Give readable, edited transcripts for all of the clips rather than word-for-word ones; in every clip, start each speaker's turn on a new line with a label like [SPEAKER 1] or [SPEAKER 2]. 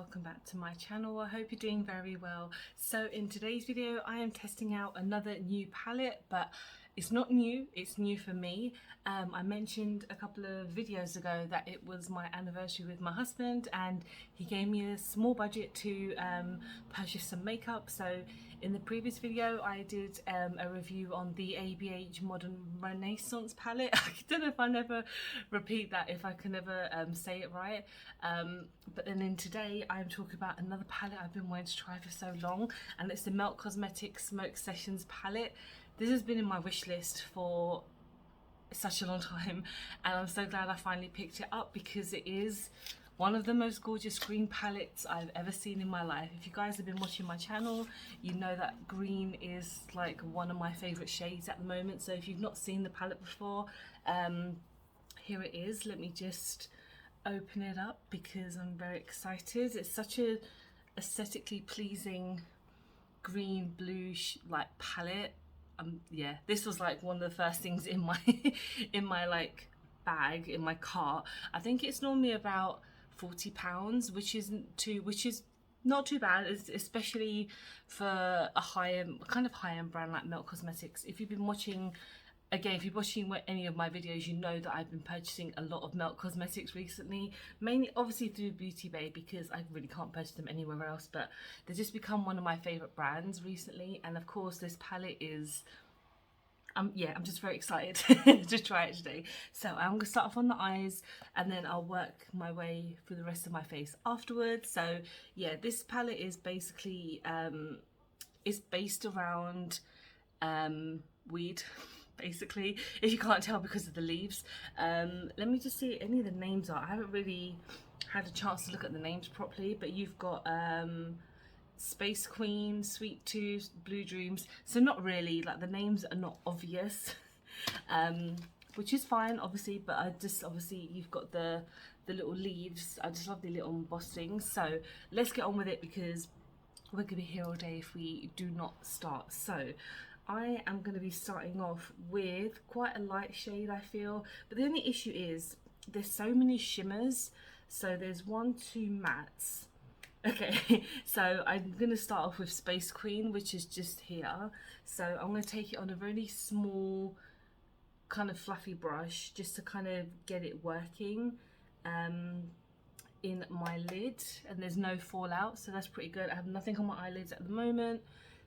[SPEAKER 1] welcome back to my channel. I hope you're doing very well. So in today's video I am testing out another new palette, but it's not new, it's new for me. I mentioned a couple of videos ago that it was my anniversary with my husband and he gave me a small budget to purchase some makeup. So in the previous video I did a review on the ABH Modern Renaissance palette. I don't know if I'll never repeat that, if I can ever say it right. But then in today I'm talking about another palette I've been wanting to try for so long, and it's the Melt Cosmetics Smoke Sessions palette. This has been in my wish list for such a long time and I'm so glad I finally picked it up because it is one of the most gorgeous green palettes I've ever seen in my life. If you guys have been watching my channel, you know that green is like one of my favorite shades at the moment. So if you've not seen the palette before, here it is. Let me just open it up because I'm very excited. It's such a aesthetically pleasing green blue like palette. Yeah, this was like one of the first things in my in my like bag, in my cart. I think it's normally about £40, which is not too bad, especially for a kind of high-end brand like Melt Cosmetics. If you've been watching, again, if you're watching any of my videos, you know that I've been purchasing a lot of Melt Cosmetics recently, mainly obviously through Beauty Bay because I really can't purchase them anywhere else, but they've just become one of my favourite brands recently. And of course this palette is, yeah, I'm just very excited to try it today. So I'm going to start off on the eyes and then I'll work my way through the rest of my face afterwards. So yeah, this palette is basically, it's based around weed, basically, if you can't tell because of the leaves. Let me just see any of the names are. I haven't really had a chance to look at the names properly, but you've got Space Queen, Sweet Tooth, Blue Dreams. So not really, like the names are not obvious, which is fine obviously, but I just, obviously you've got the little leaves. I just love the little embossing. So let's get on with it because we're gonna be here all day if we do not start. So I am going to be starting off with quite a light shade, I feel, but the only issue is there's so many shimmers. So there's 1, 2 mattes. Okay, so I'm going to start off with Space Queen, which is just here. So I'm going to take it on a really small kind of fluffy brush just to kind of get it working in my lid, and there's no fallout, so that's pretty good. I have nothing on my eyelids at the moment,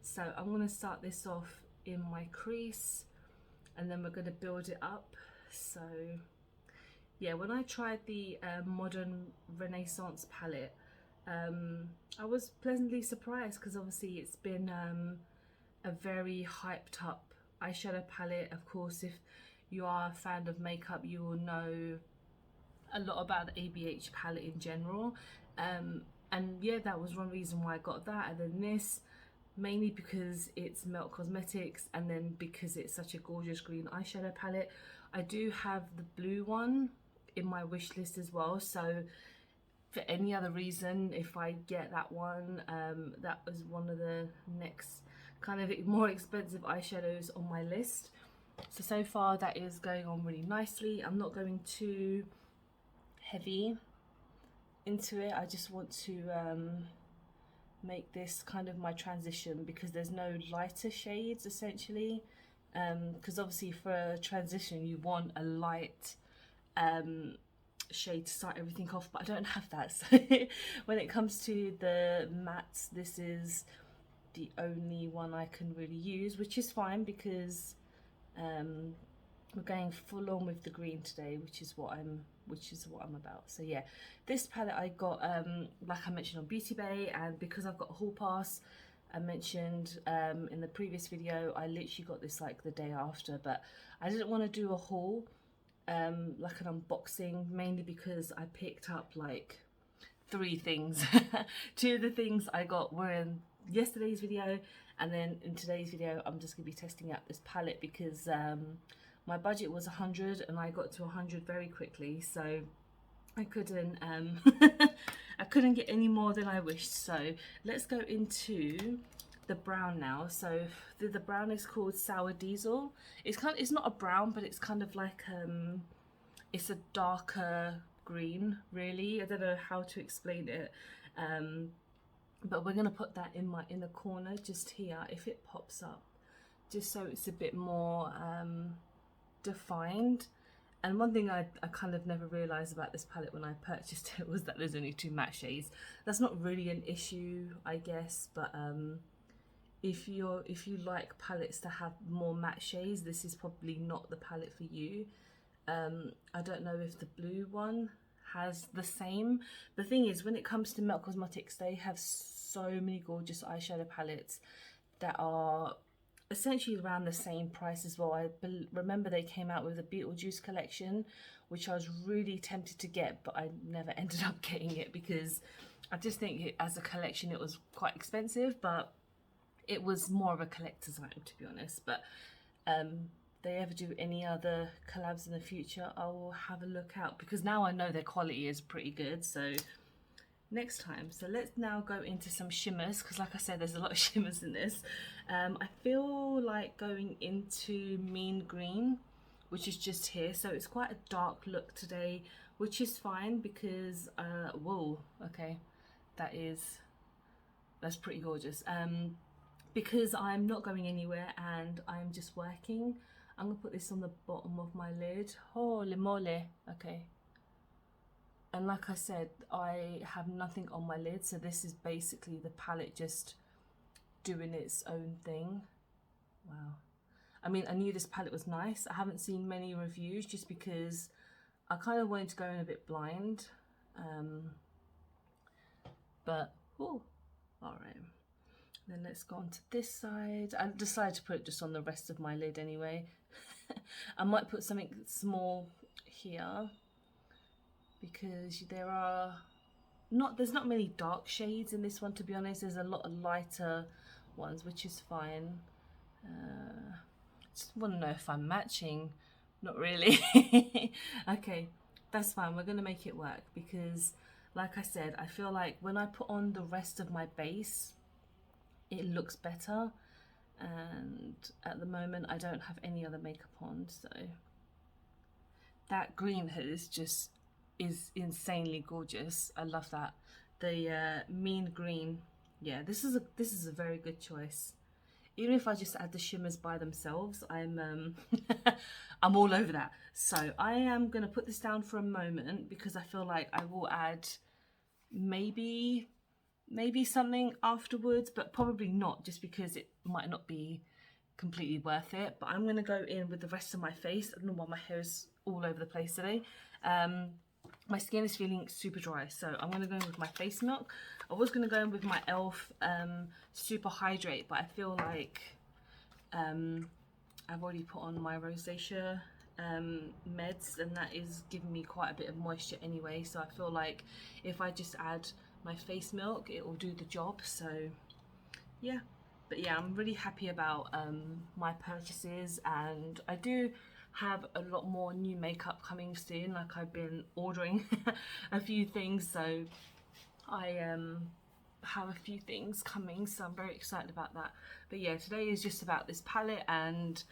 [SPEAKER 1] so I'm going to start this off in my crease and then we're going to build it up. So yeah, when I tried the Modern Renaissance palette, I was pleasantly surprised because obviously it's been a very hyped up eyeshadow palette. Of course, if you are a fan of makeup, you will know a lot about the ABH palette in general, and yeah, that was one reason why I got that. And then this, mainly because it's Melt Cosmetics and then because it's such a gorgeous green eyeshadow palette. I do have the blue one in my wish list as well, so for any other reason, if I get that one, that was one of the next kind of more expensive eyeshadows on my list. So far that is going on really nicely. I'm not going too heavy into it. I just want to make this kind of my transition because there's no lighter shades essentially, because obviously for a transition you want a light shade to start everything off, but I don't have that. So when it comes to the mattes, this is the only one I can really use, which is fine because we're going full on with the green today, which is what I'm about. So yeah, this palette I got like I mentioned on Beauty Bay, and because I've got a hall pass, I mentioned in the previous video, I literally got this like the day after, but I didn't want to do a haul, like an unboxing, mainly because I picked up like 3 things. 2 of the things I got were in yesterday's video, and then in today's video I'm just gonna be testing out this palette because my budget was 100 and I got to 100 very quickly, so I couldn't I couldn't get any more than I wished. So let's go into the brown now. So the brown is called Sour Diesel. It's not a brown, but it's kind of like it's a darker green, really. I don't know how to explain it. But we're going to put that in my inner corner just here if it pops up, just so it's a bit more defined. And one thing I kind of never realised about this palette when I purchased it was that there's only 2 matte shades. That's not really an issue, I guess, but if you like palettes to have more matte shades, this is probably not the palette for you. I don't know if the blue one has the same. The thing is, when it comes to Melt Cosmetics, they have so many gorgeous eyeshadow palettes that are essentially around the same price as well. I remember they came out with a Beetlejuice collection, which I was really tempted to get, but I never ended up getting it because I just think as a collection it was quite expensive, but it was more of a collector's item, to be honest. But they ever do any other collabs in the future, I will have a look out, because now I know their quality is pretty good. So next time. So let's now go into some shimmers, because like I said, there's a lot of shimmers in this. I feel like going into Mean Green, which is just here. So it's quite a dark look today, which is fine because whoa, okay, that's pretty gorgeous. Because I'm not going anywhere and I'm just working, I'm gonna put this on the bottom of my lid. Holy moly, okay. And like I said, I have nothing on my lid, so this is basically the palette just doing its own thing. Wow. I mean, I knew this palette was nice. I haven't seen many reviews just because I kind of wanted to go in a bit blind. But, oh, all right. Then let's go on to this side. I decided to put it just on the rest of my lid anyway. I might put something small here because there's not many dark shades in this one, to be honest. There's a lot of lighter ones, which is fine. Just want to know if I'm matching. Not really. Okay, that's fine. We're going to make it work because, like I said, I feel like when I put on the rest of my base, it looks better, and at the moment I don't have any other makeup on, so that green is insanely gorgeous. I love that. The Mean Green, yeah, this is a very good choice. Even if I just add the shimmers by themselves, I'm I'm all over that. So I am gonna put this down for a moment because I feel like I will add maybe something afterwards, but probably not, just because it might not be completely worth it. But I'm going to go in with the rest of my face. I don't know why my hair is all over the place today. My skin is feeling super dry, so I'm going to go in with my face milk. I was going to go in with my e.l.f. Super Hydrate, but I feel like I've already put on my rosacea meds, and that is giving me quite a bit of moisture anyway, so I feel like if I just add my face milk, it will do the job. So yeah, but yeah, I'm really happy about my purchases, and I do have a lot more new makeup coming soon. Like, I've been ordering a few things, so I have a few things coming, so I'm very excited about that. But yeah, today is just about this palette, and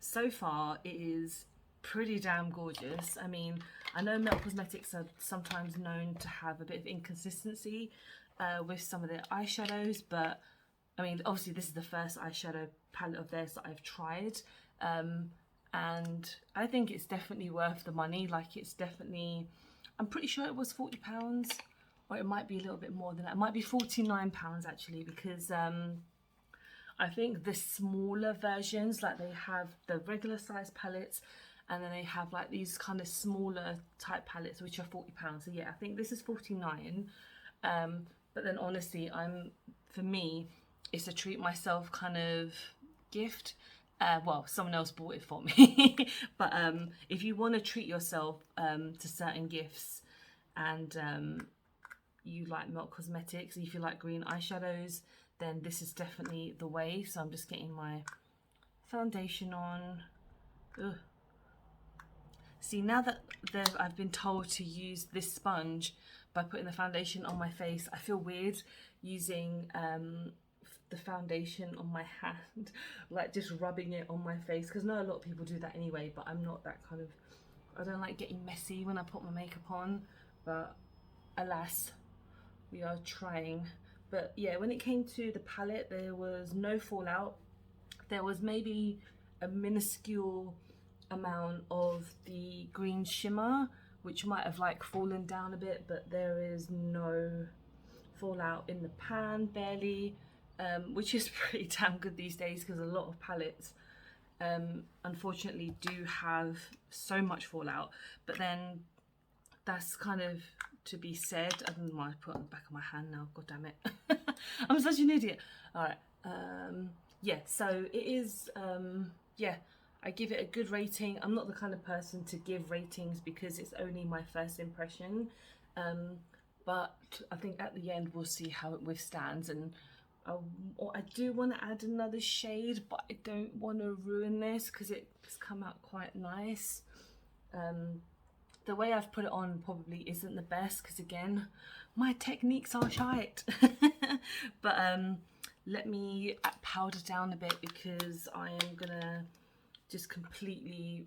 [SPEAKER 1] so far it is pretty damn gorgeous. I mean, I know Melt Cosmetics are sometimes known to have a bit of inconsistency with some of their eyeshadows, but I mean, obviously this is the first eyeshadow palette of theirs that I've tried, and I think it's definitely worth the money. Like, it's definitely, I'm pretty sure it was £40, or it might be a little bit more than that. It might be £49 actually, because I think the smaller versions, like, they have the regular size palettes, and then they have like these kind of smaller type palettes which are £40. So yeah, I think this is 49. But then honestly, for me, it's a treat myself kind of gift. Well, someone else bought it for me. But if you want to treat yourself to certain gifts, and you like Melt Cosmetics, if you like green eyeshadows, then this is definitely the way. So I'm just getting my foundation on. Ugh. See, now that I've been told to use this sponge by putting the foundation on my face, I feel weird using the foundation on my hand, like just rubbing it on my face, because I know a lot of people do that anyway, but I'm not that kind of, I don't like getting messy when I put my makeup on. But alas, we are trying. But yeah, when it came to the palette, there was no fallout. There was maybe a minuscule amount of the green shimmer, which might have like fallen down a bit, but there is no fallout in the pan, barely, which is pretty damn good these days because a lot of palettes unfortunately do have so much fallout. But then that's kind of to be said. I don't know why I put it on the back of my hand now, god damn it. I'm such an idiot. All right, yeah, so it is, yeah, I give it a good rating. I'm not the kind of person to give ratings because it's only my first impression, but I think at the end we'll see how it withstands. And I do want to add another shade, but I don't want to ruin this because it's come out quite nice. The way I've put it on probably isn't the best because, again, my techniques are shite. But let me powder down a bit because I am gonna just completely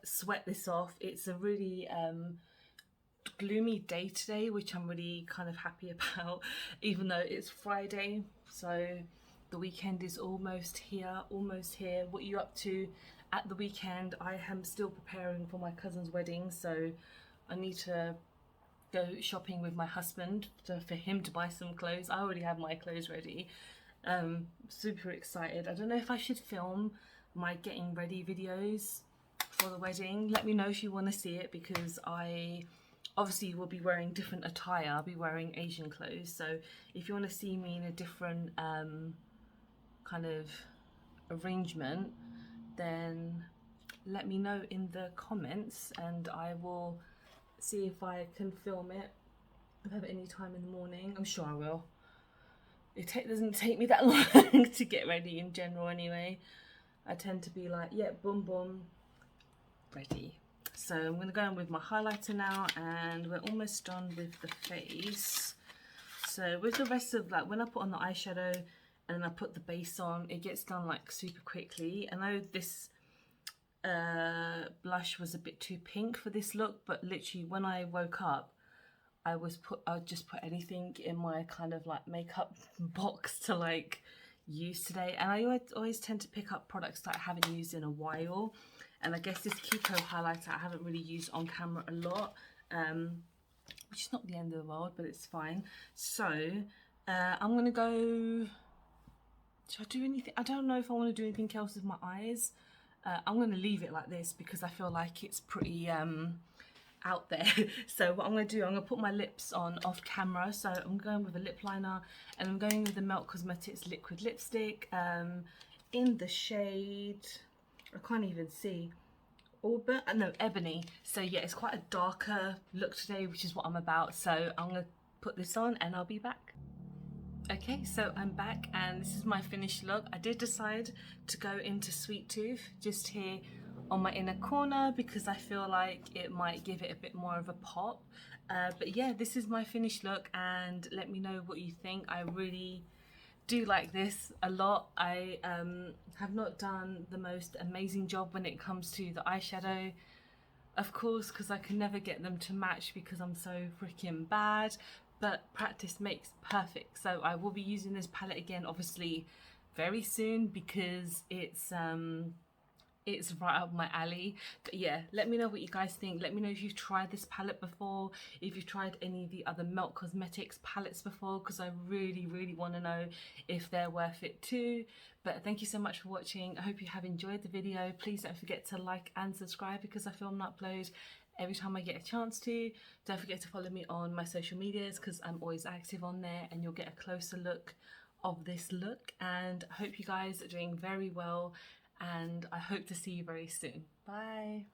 [SPEAKER 1] sweat this off. It's a really gloomy day today, which I'm really kind of happy about, even though it's Friday, so the weekend is almost here. What are you up to at the weekend? I am still preparing for my cousin's wedding, so I need to go shopping with my husband for him to buy some clothes. I already have my clothes ready. Super excited. I don't know if I should film my getting ready videos for the wedding. Let me know if you want to see it, because I obviously will be wearing different attire. I'll be wearing Asian clothes, so if you want to see me in a different kind of arrangement, then let me know in the comments and I will see if I can film it if I have any time in the morning. I'm sure I will. It doesn't take me that long to get ready in general anyway. I tend to be like, yeah, boom boom, ready. So I'm going to go in with my highlighter now, and we're almost done with the face. So with the rest of, like, when I put on the eyeshadow and then I put the base on, it gets done like super quickly. I know this blush was a bit too pink for this look, but literally when I woke up, I just put anything in my kind of like makeup box to like use today. And I always tend to pick up products that I haven't used in a while. And I guess this Kiko highlighter I haven't really used on camera a lot, which is not the end of the world, but it's fine. So I'm gonna go, should I do anything? I don't know if I want to do anything else with my eyes. I'm gonna leave it like this because I feel like it's pretty out there. So what I'm going to do, I'm going to put my lips on off camera. So I'm going with a lip liner, and I'm going with the Melt Cosmetics liquid lipstick in the shade, I can't even see, Ebony. So yeah, it's quite a darker look today, which is what I'm about. So I'm going to put this on and I'll be back. Okay, so I'm back and this is my finished look. I did decide to go into Sweet Tooth just here on my inner corner because I feel like it might give it a bit more of a pop. But yeah, this is my finished look, and let me know what you think. I really do like this a lot. I have not done the most amazing job when it comes to the eyeshadow, of course, because I can never get them to match because I'm so freaking bad, but practice makes perfect. So I will be using this palette again obviously very soon because it's right up my alley. But yeah, let me know what you guys think. Let me know if you've tried this palette before, if you've tried any of the other Melt Cosmetics palettes before, because I really want to know if they're worth it too. But thank you so much for watching. I hope you have enjoyed the video. Please don't forget to like and subscribe because I film and upload every time I get a chance to. Don't forget to follow me on my social medias because I'm always active on there, and you'll get a closer look of this look. And I hope you guys are doing very well, and I hope to see you very soon. Bye.